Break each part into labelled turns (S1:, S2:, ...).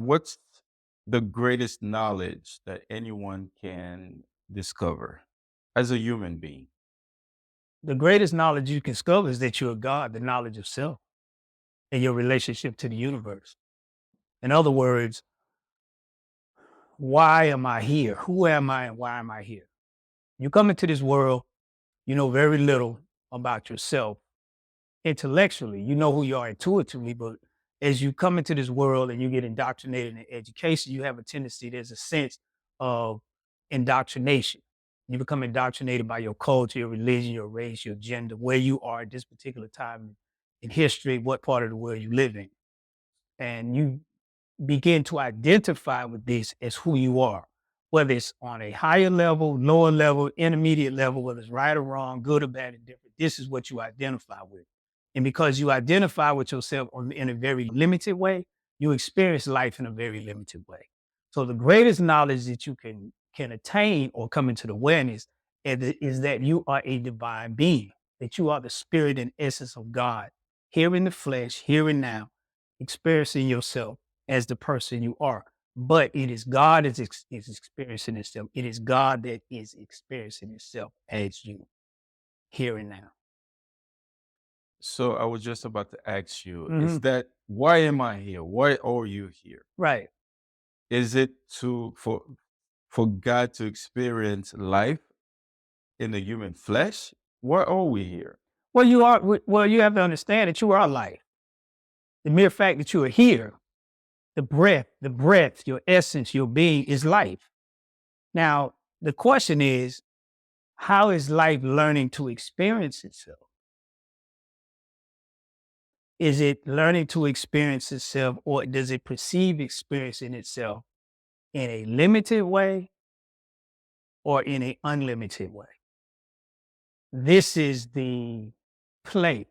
S1: What's the greatest knowledge that anyone can discover as a human being?
S2: The greatest knowledge you can discover is that you're God, the knowledge of self and your relationship to the universe. In other words, why am I here? Who am I and why am I here? You come into this world, you know very little about yourself intellectually. You know who you are intuitively, but as you come into this world and you get indoctrinated in education, you have a tendency, there's a sense of indoctrination. You become indoctrinated by your culture, your religion, your race, your gender, where you are at this particular time in history, what part of the world you live in. And you begin to identify with this as who you are, whether it's on a higher level, lower level, intermediate level, whether it's right or wrong, good or bad, and different. This is what you identify with. And because you identify with yourself in a very limited way, you experience life in a very limited way. So the greatest knowledge that you can attain or come into the awareness is that you are a divine being, that you are the spirit and essence of God, here in the flesh, here and now, experiencing yourself as the person you are. But it is God is experiencing itself. It is God that is experiencing itself as you here and now.
S1: So I was just about to ask you, is
S2: Mhm.
S1: that why am I here? Why are you here?
S2: Right.
S1: Is it to for God to experience life in the human flesh? Why are we here?
S2: Well, you have to understand that you are life. The mere fact that you are here, the breath, your essence, your being is life. Now, the question is, how is life learning to experience itself? Is it learning to experience itself, or does it perceive experiencing itself in a limited way or in an unlimited way? This is the play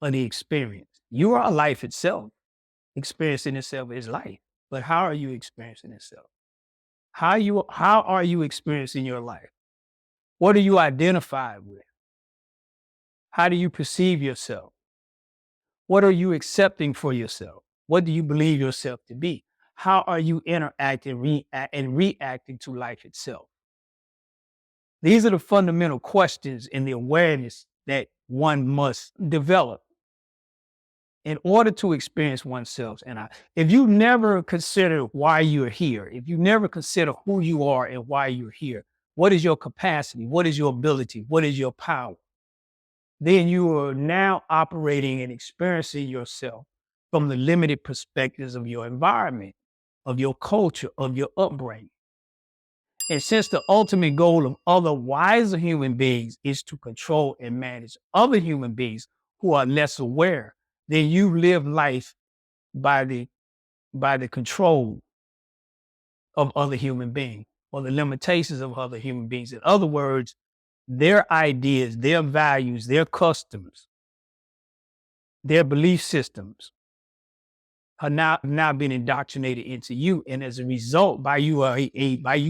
S2: of the experience. You are life itself. Experiencing itself is life. But how are you experiencing itself? How are you experiencing your life? What are you identified with? How do you perceive yourself? What are you accepting for yourself? What do you believe yourself to be? How are you interacting and reacting to life itself? These are the fundamental questions in the awareness that one must develop in order to experience oneself. If you never consider why you're here, if you never consider who you are and why you're here, what is your capacity? What is your ability? What is your power? Then you are now operating and experiencing yourself from the limited perspectives of your environment, of your culture, of your upbringing. And since the ultimate goal of other wiser human beings is to control and manage other human beings who are less aware, then you live life by the control of other human beings or the limitations of other human beings. In other words, their ideas, their values, their customs, their belief systems are now being indoctrinated into you. And as a result, by you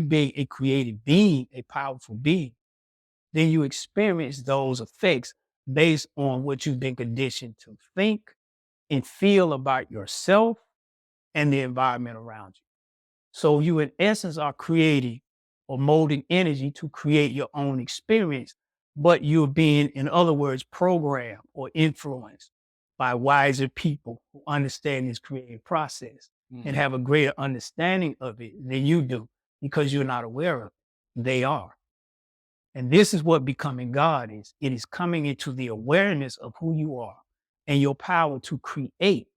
S2: being a creative being, a powerful being, then you experience those effects based on what you've been conditioned to think and feel about yourself and the environment around you. So you, in essence, are creating or molding energy to create your own experience, but you're being, in other words, programmed or influenced by wiser people who understand this creative process and
S1: Mhm.
S2: have a greater understanding of it than you do because you're not aware of it. They are. And this is what becoming God is. It is coming into the awareness of who you are and your power to create,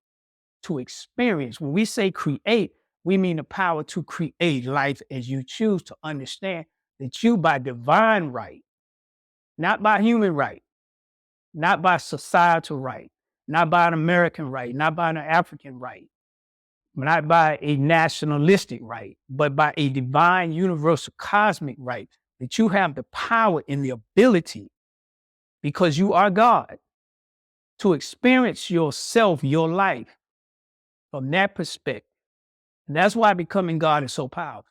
S2: to experience. When we say create, we mean the power to create life as you choose, to understand that you, by divine right, not by human right, not by societal right, not by an American right, not by an African right, not by a nationalistic right, but by a divine, universal, cosmic right, that you have the power and the ability, because you are God, to experience yourself, your life from that perspective. And that's why becoming God is so powerful,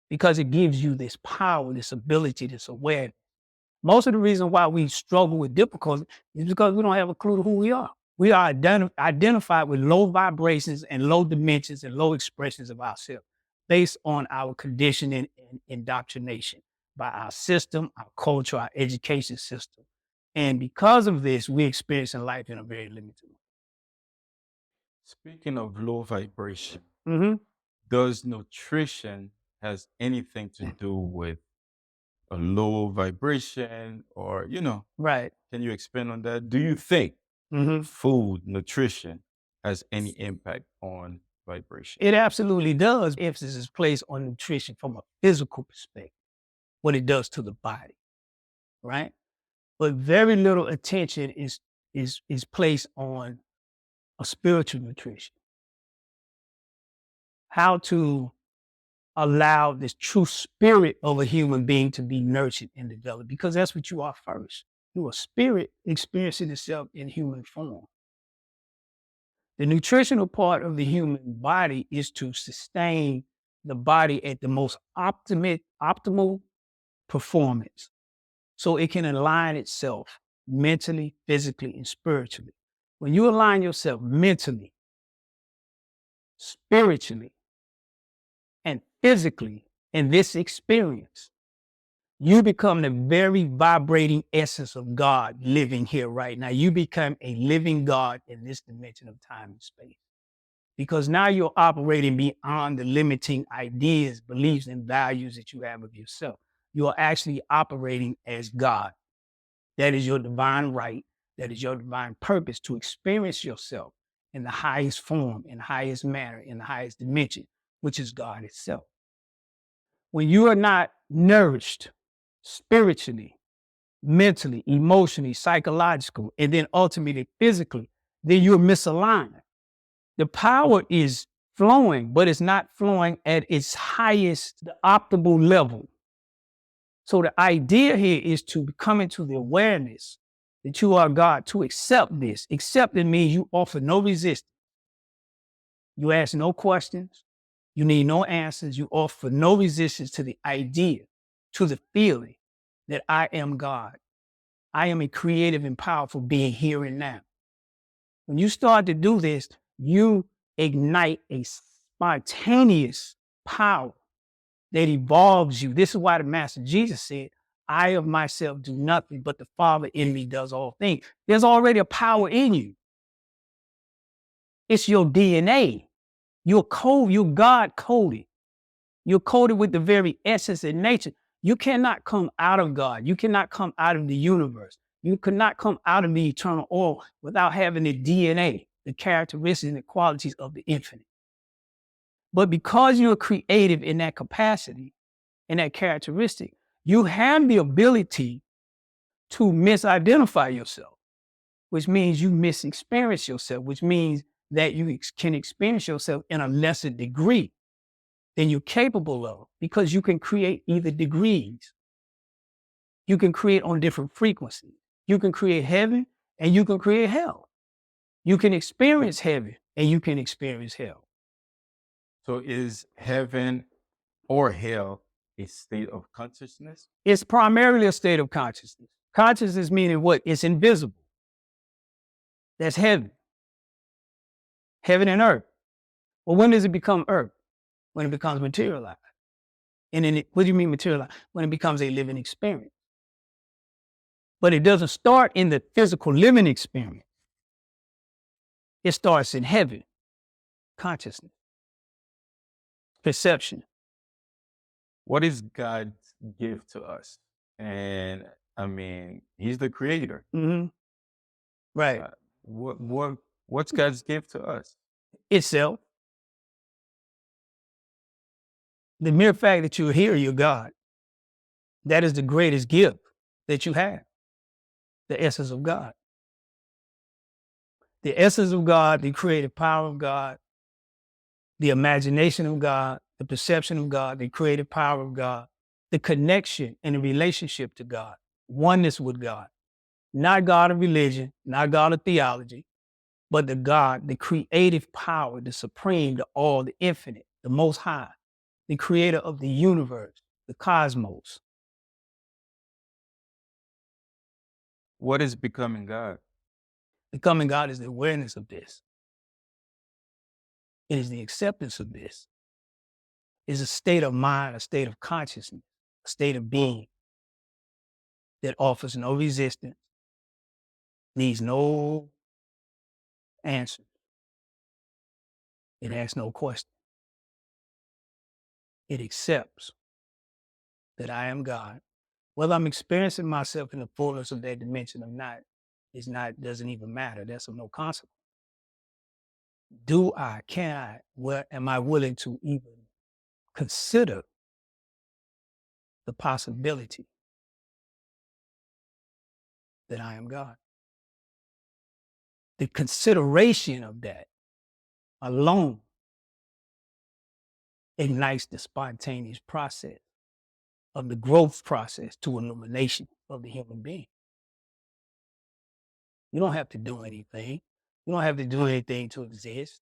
S2: because it gives you this power, this ability, this awareness. Most of the reason why we struggle with difficulty is because we don't have a clue to who we are. We are identified with low vibrations and low dimensions and low expressions of ourselves based on our conditioning and indoctrination by our system, our culture, our education system. And because of this, we experience in life in a very limited way.
S1: Speaking of low vibration,
S2: Mm-hmm.
S1: does nutrition has anything to do with a low vibration or,
S2: Right.
S1: can you expand on that? Do you think
S2: Mm-hmm.
S1: food, nutrition has any impact on vibration?
S2: It absolutely does. Emphasis is placed on nutrition from a physical perspective, what it does to the body, right? But very little attention is placed on a spiritual nutrition. How to allow this true spirit of a human being to be nurtured and developed, because that's what you are first. You are spirit experiencing itself in human form. The nutritional part of the human body is to sustain the body at the most optimal performance so it can align itself mentally, physically, and spiritually. When you align yourself mentally, spiritually, and physically in this experience, you become the very vibrating essence of God living here right now. You become a living God in this dimension of time and space. Because now you're operating beyond the limiting ideas, beliefs, and values that you have of yourself. You are actually operating as God. That is your divine right. That is your divine purpose to experience yourself in the highest form, in the highest manner, in the highest dimension, which is God itself. When you are not nourished spiritually, mentally, emotionally, psychological, and then ultimately physically, then you're misaligned. The power is flowing, but it's not flowing at its highest, the optimal level. So the idea here is to come into the awareness that you are God, to accept this. Accepting means you offer no resistance. You ask no questions. You need no answers. You offer no resistance to the idea, to the feeling that I am God. I am a creative and powerful being here and now. When you start to do this, you ignite a spontaneous power that evolves you. This is why the Master Jesus said, I of myself do nothing, but the Father in me does all things. There's already a power in you. It's your DNA. You're God coded. You're coded with the very essence and nature. You cannot come out of God. You cannot come out of the universe. You cannot come out of the eternal all without having the DNA, the characteristics and the qualities of the infinite. But because you're creative in that capacity, in that characteristic, you have the ability to misidentify yourself, which means you misexperience yourself, which means that you can experience yourself in a lesser degree than you're capable of, because you can create either degrees. You can create on different frequencies. You can create heaven and you can create hell. You can experience heaven and you can experience hell.
S1: So is heaven or hell a state of consciousness?
S2: It's primarily a state of consciousness. Consciousness meaning what? It's invisible. That's heaven. Heaven and earth. Well, when does it become earth? When it becomes materialized. And then what do you mean materialized? When it becomes a living experience. But it doesn't start in the physical living experience. It starts in heaven, consciousness, perception.
S1: What is God's gift to us? And I mean, He's the creator.
S2: Mm-hmm. Right.
S1: What's God's gift to us?
S2: Itself. The mere fact that you're here, you're God. That is the greatest gift that you have. The essence of God. The essence of God, the creative power of God, the imagination of God, the perception of God, the creative power of God, the connection and the relationship to God, oneness with God. Not God of religion, not God of theology, but the God, the creative power, the supreme, the all, the infinite, the most high, the creator of the universe, the cosmos.
S1: What is becoming God?
S2: Becoming God is the awareness of this. It is the acceptance of this. It is a state of mind, a state of consciousness, a state of being that offers no resistance, needs no answer. It asks no question. It accepts that I am God. Whether I'm experiencing myself in the fullness of that dimension or not, doesn't even matter. That's of no consequence. Can I, where am I willing to even consider the possibility that I am God? The consideration of that alone ignites the spontaneous process of the growth process to illumination of the human being. You don't have to do anything. You don't have to do anything to exist.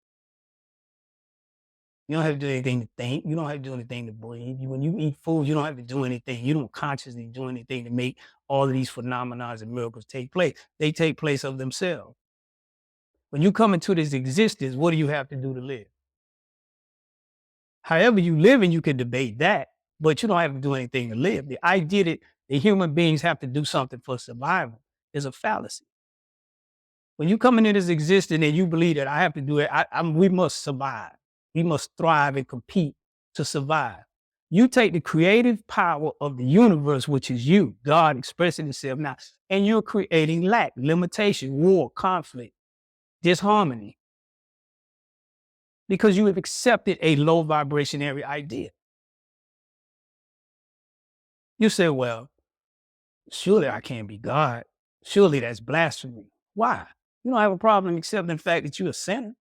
S2: You don't have to do anything to think. You don't have to do anything to breathe. When you eat food, you don't have to do anything. You don't consciously do anything to make all of these phenomena and miracles take place. They take place of themselves. When you come into this existence, what do you have to do to live? However you live, and you can debate that, but you don't have to do anything to live. The idea that the human beings have to do something for survival is a fallacy. When you come into this existence and you believe that I have to do it, we must survive. We must thrive and compete to survive. You take the creative power of the universe, which is you, God expressing itself now, and you're creating lack, limitation, war, conflict, disharmony, because you have accepted a low vibrationary idea. You say, well, surely I can't be God. Surely that's blasphemy. Why? You don't have a problem accepting the fact that you're a sinner,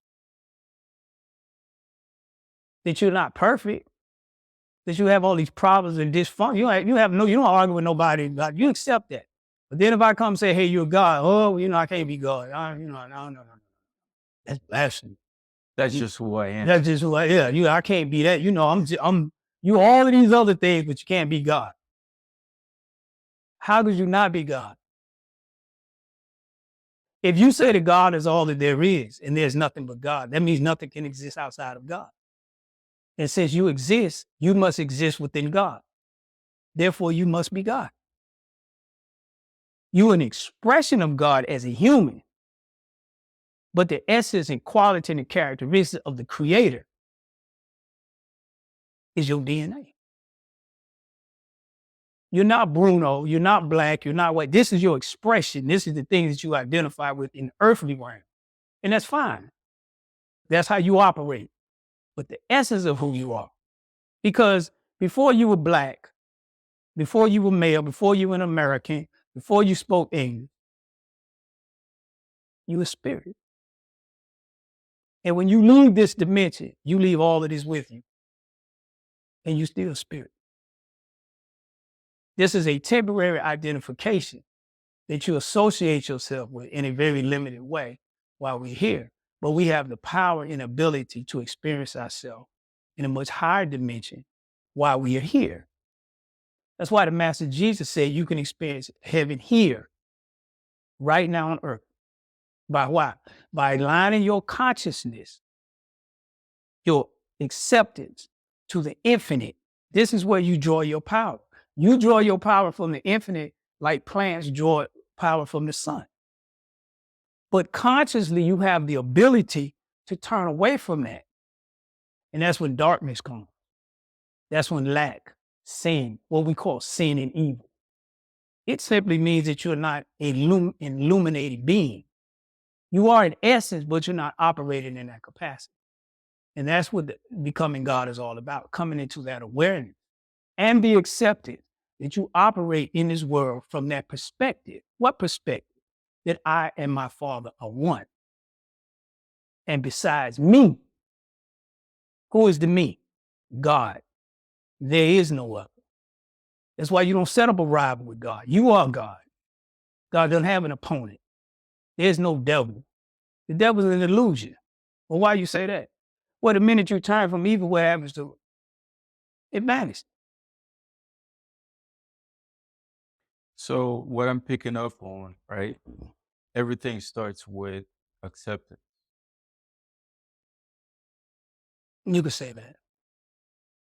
S2: that you're not perfect, that you have all these problems and dysfunction. You don't argue with nobody about it. You accept that. But then if I come and say, hey, you're God, I can't be God. No. That's blasphemy.
S1: That's just who I am.
S2: That's just who I am. I can't be that. I'm you all of these other things, but you can't be God. How could you not be God? If you say that God is all that there is and there's nothing but God, that means nothing can exist outside of God. And since you exist, you must exist within God. Therefore, you must be God. You're an expression of God as a human, but the essence and quality and the characteristics of the Creator is your DNA. You're not Bruno, you're not black, you're not white. This is your expression. This is the things that you identify with in the earthly realm. And that's fine. That's how you operate. But the essence of who you are. Because before you were black, before you were male, before you were an American, before you spoke English, you were spirit. And when you leave this dimension, you leave all of this with you. And you still spirit. This is a temporary identification that you associate yourself with in a very limited way while we're here. But we have the power and ability to experience ourselves in a much higher dimension while we are here. That's why the Master Jesus said you can experience heaven here, right now on earth. By what? By aligning your consciousness, your acceptance to the infinite. This is where you draw your power. You draw your power from the infinite like plants draw power from the sun. But consciously, you have the ability to turn away from that. And that's when darkness comes. That's when lack, sin, what we call sin and evil. It simply means that you're not an illuminated being. You are in essence, but you're not operating in that capacity. And that's what becoming God is all about, coming into that awareness and be accepted that you operate in this world from that perspective. What perspective? That I and my Father are one. And besides me, who is the me? God. There is no other. That's why you don't set up a rival with God. You are God. God doesn't have an opponent. There's no devil. The devil is an illusion. Well, why you say that? Well, the minute you turn from evil, what happens to it? It vanishes.
S1: So what I'm picking up on, right? everything starts with acceptance.
S2: You could say that.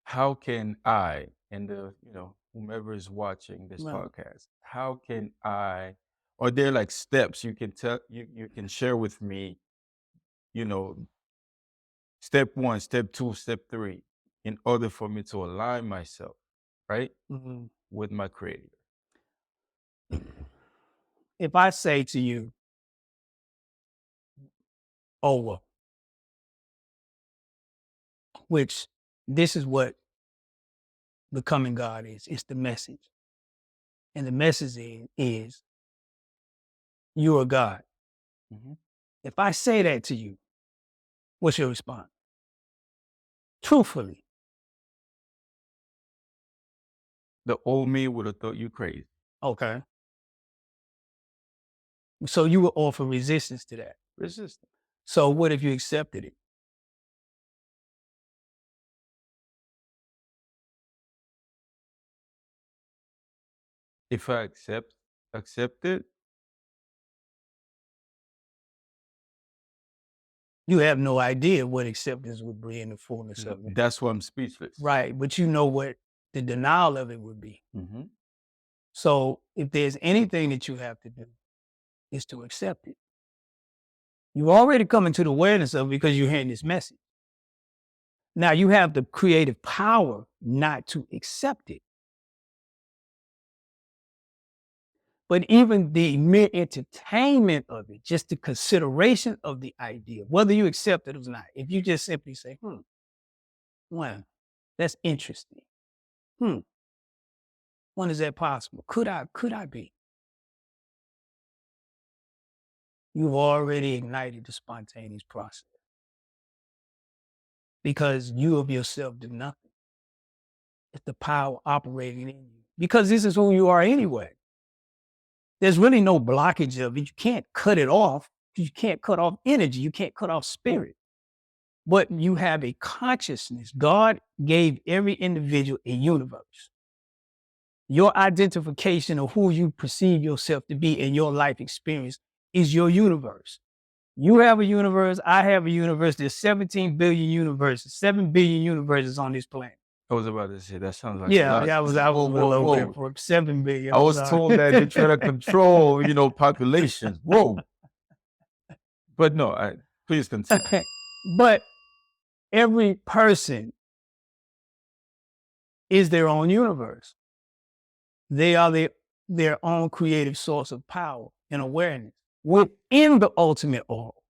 S1: How can I, and whomever is watching this
S2: Right.
S1: podcast, how can I, are there like steps you can tell you can share with me, you know, step one, step two, step three, in order for me to align myself, right,
S2: Mhm.
S1: with my creator?
S2: If I say to you, over, which this is what becoming God is, it's the message. And the message is you are God.
S1: Mhm.
S2: If I say that to you, what's your response? Truthfully.
S1: The old me would have thought you crazy.
S2: Okay. So you will offer resistance to that.
S1: Resistant.
S2: So what if you accepted it?
S1: If I accept it,
S2: You have no idea what acceptance would bring in the fullness of it.
S1: that's why I'm speechless.
S2: Right. But you know what the denial of it would be.
S1: Mm-hmm.
S2: So if there's anything that you have to do, is to accept it. You already come into the awareness of it because you're hearing this message. Now you have the creative power not to accept it. But even the mere entertainment of it, just the consideration of the idea, whether you accept it or not, if you just simply say, well, that's interesting. When is that possible? Could I be? You've already ignited the spontaneous process because you of yourself do nothing. It's the power operating in you because this is who you are anyway. There's really no blockage of it. You can't cut it off. You can't cut off energy. You can't cut off spirit. But you have a consciousness. God gave every individual a universe. Your identification of who you perceive yourself to be in your life experience is your universe. You have a universe. I have a universe. There's 17 billion universes, 7 billion universes on this planet.
S1: I was about to say that sounds like a
S2: Yeah,
S1: lot.
S2: I was a
S1: Whoa, whoa,
S2: little bit
S1: whoa.
S2: for 7 billion.
S1: I
S2: I'm
S1: was
S2: sorry.
S1: told that they try to control, populations. Whoa. But no, please continue.
S2: But every person is their own universe. They are their own creative source of power and awareness within the ultimate all,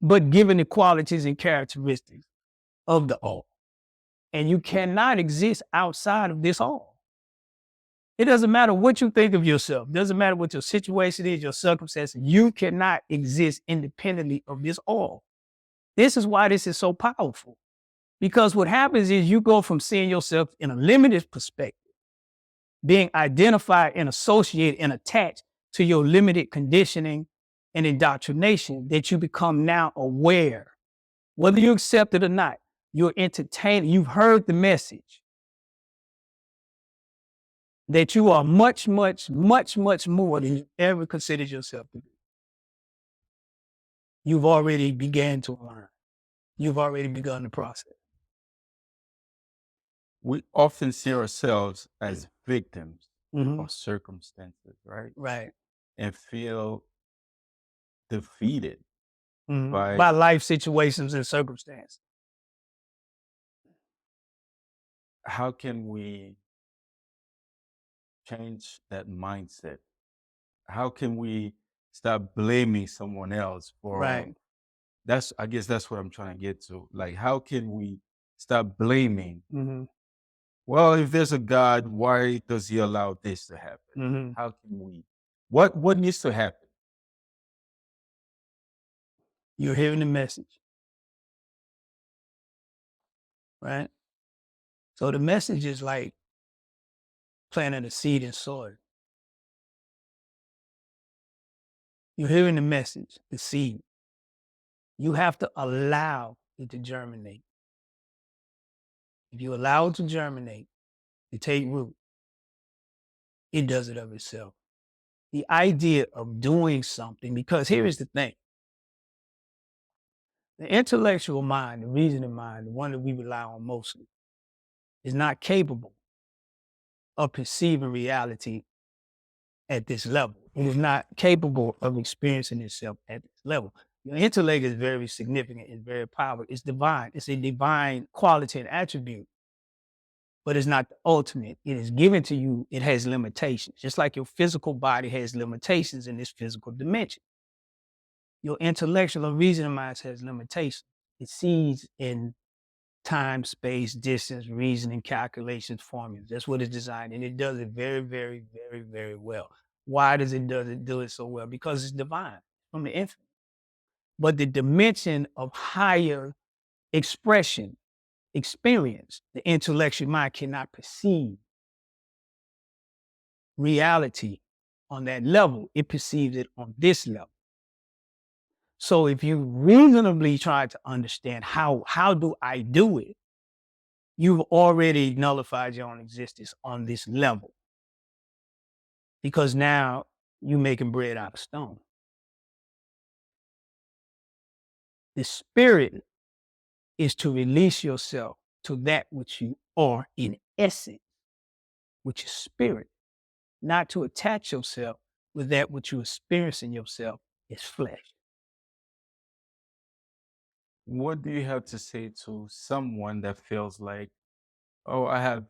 S2: but given the qualities and characteristics of the all. And you cannot exist outside of this all. It doesn't matter what you think of yourself. It doesn't matter what your situation is, your circumstances. You cannot exist independently of this all. This is why this is so powerful. Because what happens is you go from seeing yourself in a limited perspective, being identified and associated and attached to your limited conditioning and indoctrination, that you become now aware. Whether you accept it or not, you're entertaining, you've heard the message that you are much, much, much, much more than you ever considered yourself to be. You've already began to learn. You've already begun the process.
S1: We often see ourselves as victims
S2: Mhm.
S1: of circumstances, right?
S2: Right.
S1: And feel defeated by
S2: By life situations and circumstances.
S1: how can we change that mindset? How can we stop blaming someone else for
S2: Right.
S1: I guess that's what I'm trying to get to. Like, how can we stop blaming?
S2: hmm
S1: Well, if there's a God, why does he allow this to happen?
S2: hmm
S1: How can we, what needs to happen?
S2: You're hearing the message, right? So the message is like planting a seed in soil. You're hearing the message, the seed. You have to allow it to germinate. If you allow it to germinate, to take root, it does it of itself. the idea of doing something, because here is the thing. The intellectual mind, the reasoning mind, the one that we rely on mostly, is not capable of perceiving reality at this level. It is not capable of experiencing itself at this level. Your intellect is very significant, it's very powerful, it's divine, it's a divine quality and attribute, but it's not the ultimate. It is given to you, it has limitations, just like your physical body has limitations in this physical dimension. Your intellectual or reasoning mind has limitations. It sees in time, space, distance, reasoning, calculations, formulas. That's what it's designed, and it does it very, very, very, very well. Why does it do it so well? Because it's divine from the infinite. But the dimension of higher expression, experience, the intellectual mind cannot perceive reality on that level. It perceives it on this level. So if you reasonably try to understand how do I do it, you've already nullified your own existence on this level. Because now you're making bread out of stone. The spirit is to release yourself to that which you are in essence, which is spirit, not to attach yourself with that which you experience in yourself is flesh.
S1: What do you have to say to someone that feels like, oh, I have,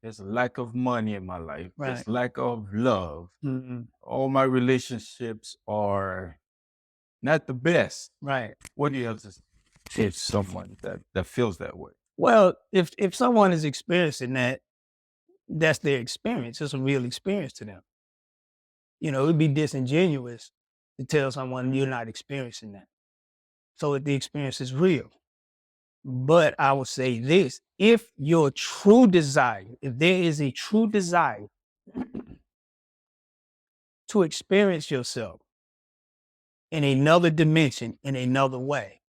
S1: there's a lack of money in my life,
S2: Right.
S1: there's lack of love,
S2: Mm-mm.
S1: all my relationships are not the best.
S2: Right.
S1: What do you have to say to someone that feels that way?
S2: Well, if someone is experiencing that, that's their experience. It's a real experience to them. It'd be disingenuous to tell someone you're not experiencing that. So if the experience is real. But I will say this, if your true desire, if there is a true desire to experience yourself in another dimension, in another way,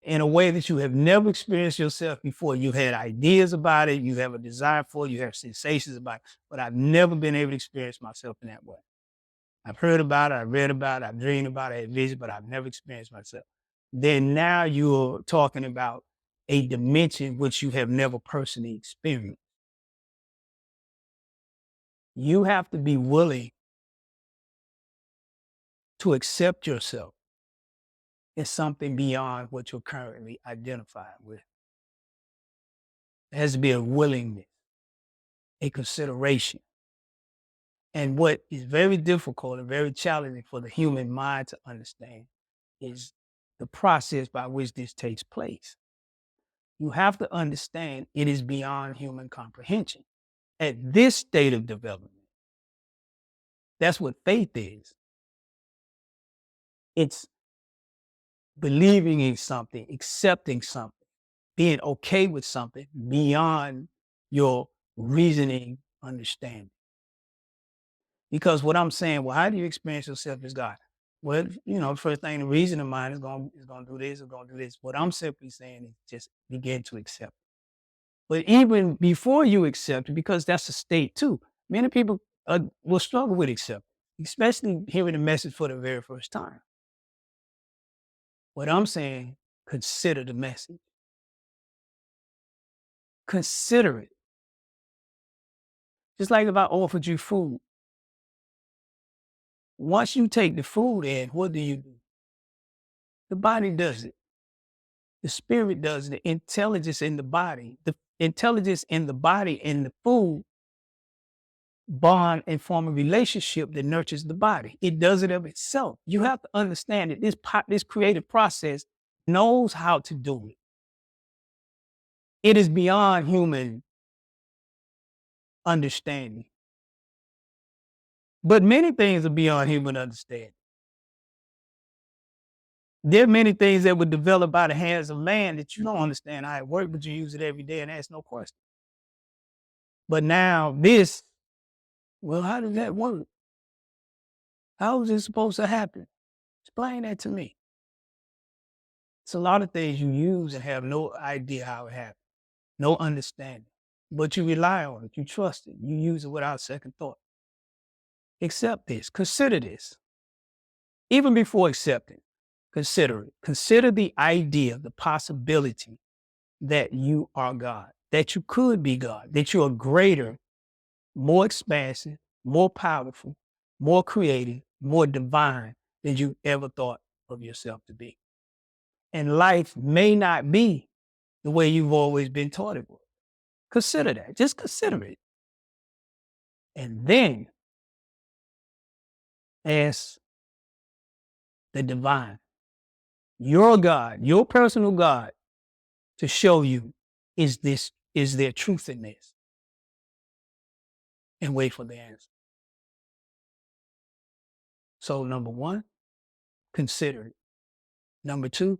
S2: in a way that you have never experienced yourself before, you've had ideas about it, you have a desire for it, you have sensations about it, but I've never been able to experience myself in that way. I've heard about it, I've read about it, I've dreamed about it, I had vision, but I've never experienced myself. Then now you're talking about a dimension which you have never personally experienced. You have to be willing to accept yourself as something beyond what you're currently identified with. There has to be a willingness, a consideration. And what is very difficult and very challenging for the human mind to understand is the process by which this takes place. You have to understand it is beyond human comprehension. At this state of development, that's what faith is. It's believing in something, accepting something, being okay with something beyond your reasoning understanding. Because what I'm saying, well, how do you experience yourself as God? Well, the first thing, the reasoning mind is going to do this, is going to do this. What I'm simply saying is just begin to accept. But even before you accept it, because that's a state too, many people will struggle with acceptance, especially hearing the message for the very first time. What I'm saying, consider the message. Consider it. Just like if I offered you food. Once you take the food in, what do? The body does it. The spirit does it. The intelligence in the body. The intelligence in the body and the food bond and form a relationship that nurtures the body. It does it of itself. You have to understand that this creative process knows how to do it. It is beyond human understanding. But many things are beyond human understanding. There are many things that would develop by the hands of man that you don't understand how it works, but you use it every day and ask no question. But now well, how does that work? How is it supposed to happen? Explain that to me. It's a lot of things you use and have no idea how it happens, no understanding. But you rely on it, you trust it, you use it without second thought. accept this, consider this. Even before accepting, consider it. Consider the idea, the possibility that you are God, that you could be God, that you are greater, more expansive, more powerful, more creative, more divine than you ever thought of yourself to be. And life may not be the way you've always been taught it was. Consider that. Just consider it. And then ask the divine, your God, your personal God, to show you, is there truth in this? And wait for the answer. So number one, consider it. Number two,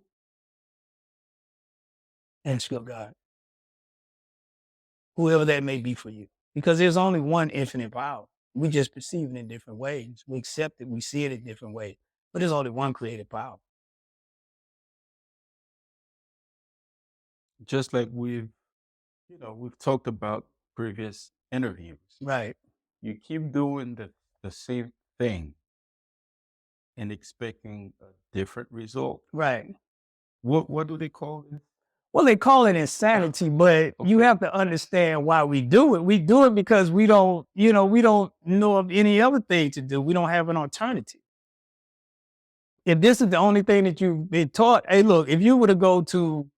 S2: ask your God, whoever that may be for you. Because there's only one infinite power. We just perceive it in different ways. We accept it, we see it in different ways. But there's only one creative power.
S1: Just like we've talked about previous interviews.
S2: Right.
S1: You keep doing the same thing and expecting a different result.
S2: Right.
S1: What do they call it?
S2: Well, they call it insanity, but you have to understand why we do it. We do it because we don't know of any other thing to do. We don't have an alternative. If this is the only thing that you've been taught, hey, look, if you were to go to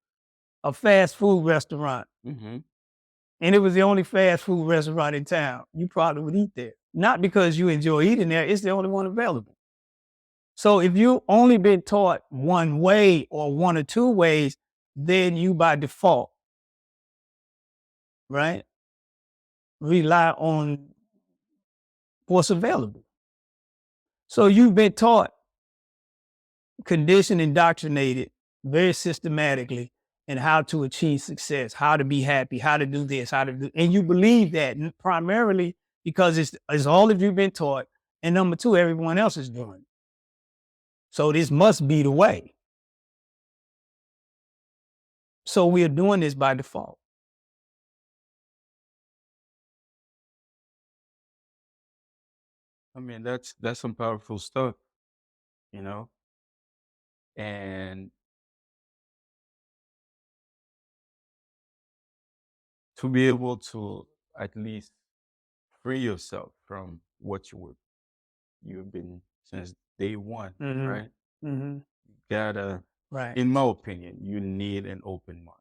S2: a fast food restaurant and it was the only fast food restaurant in town, you probably would eat there. Not because you enjoy eating there, it's the only one available. So if you've only been taught one way or one or two ways, then you by default, right, rely on what's available. So you've been taught, conditioned, indoctrinated very systematically in how to achieve success, how to be happy, how to do this, and you believe that primarily because it's all that you've been taught, and number two, everyone else is doing it. So this must be the way. So we are doing this by default.
S1: I mean, that's some powerful stuff, and to be able to at least free yourself from what you've been since day one, right? You gotta,
S2: Right.
S1: in my opinion, you need an open mind.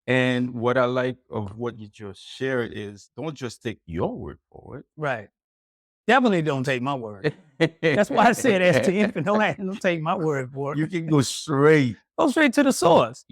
S1: And what I like of what you just shared is, don't just take your word for it.
S2: Right. Definitely don't take my word. That's why I said as to infinite, don't take my word for it.
S1: You can go straight.
S2: Go straight to the source.